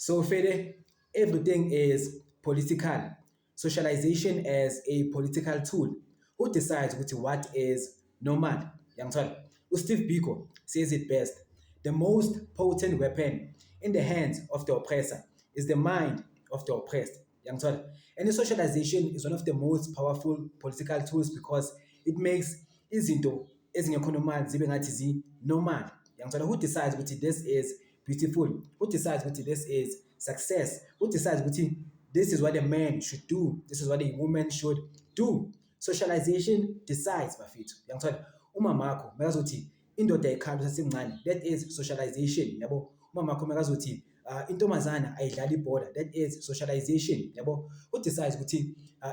So Fede, everything is political. Socialization as a political tool. Who decides what is normal? Yangithola. Steve Biko says it best. The most potent weapon in the hands of the oppressor is the mind of the oppressed. Yangithola. And the socialization is one of the most powerful political tools because it makes izinto ezingekho normal zibe ngathi normal. Yangithola. Who decides this is beautiful? Who decides this is success? Who decides this is what a man should do? This is what a woman should do? Socialization decides, bafethu. Yangithola. Umamakho makazothi indoda ayikhambi sasemncane, that is socialization, yabo. Umamakho makazothi intombazana ayidlala ibhola, that is socialization, yabo. Who decides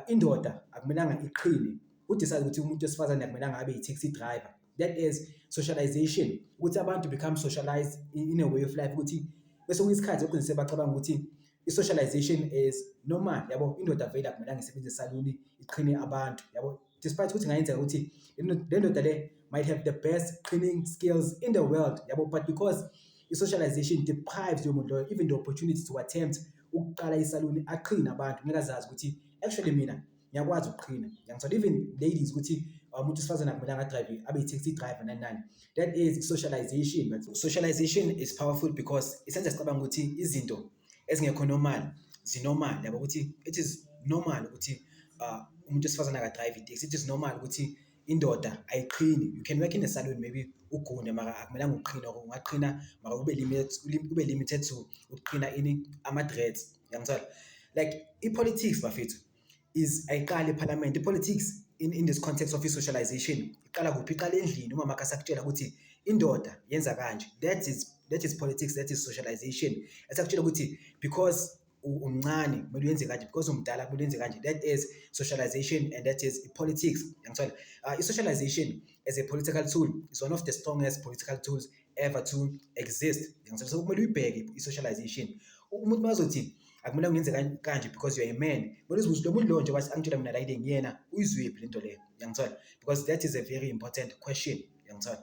indoda akumelanga iqine? Who decides umuntu wesifazane akumelanga abe yi-taxi driver? That is socialization. Ukuthi abantu become socialized in a way of life ukuthi bese kuyisikhathi lokhu sebacabanga i-socialization is normal, yabo. Indoda vele akumelanga isebenze esaluni iqhine abantu, yabo. Despite ukuthi ngayenzeka ukuthi le ndoda le might have the best cleaning skills in the world, yabo, but because i-socialization deprives yomuntu loyo even the opportunity to attempt ukuqala isaluni aqhine abantu, ngeke azazi ukuthi actually mina ngiyakwazi ukuqhina. Yangithola. Even ladies ukuthi umuntu wesifazane akumelanga adrive abe yi-taxi driver nani. That is socialization. But socialization is powerful because isenza sicabanga ukuthi izinto ezingekho normal zinormal, yabo, ukuthi it is normal ukuthi umuntu wesifazane akadrive i-taxi. It is normal ukuthi indoda ayiqhini. You can work in a salon maybe ugunde mara akumelanga uqhina, or ungaqhina mara ube limited to ukuqhina ama-dreads. Yangithola. Like i-politics bafethu is ayiqali eParliament. I-politics in this context of socialization iqala kuphi? Iqala endlini. Uma makasakutshela ukuthi indoda yenza kanje. That is politics, that is socialization. Esakutshela ukuthi because umncane kumele uyenze kanje, because umdala kumele uyenze kanje. That is socialization and that is politics. Yangithola. I-socialization as a political tool is one of the strongest political tools ever to exist. Yangithola. So kumele uyibheke i-socialization. Umuntu mazothi akumele ungenze kanje because you are a man, kumele uzibuze lo muntu lo nje wathi angitshela mina la ngiyena uyizwiphi lento leyo. Yangithola. Because that is a very important question. Yangithola.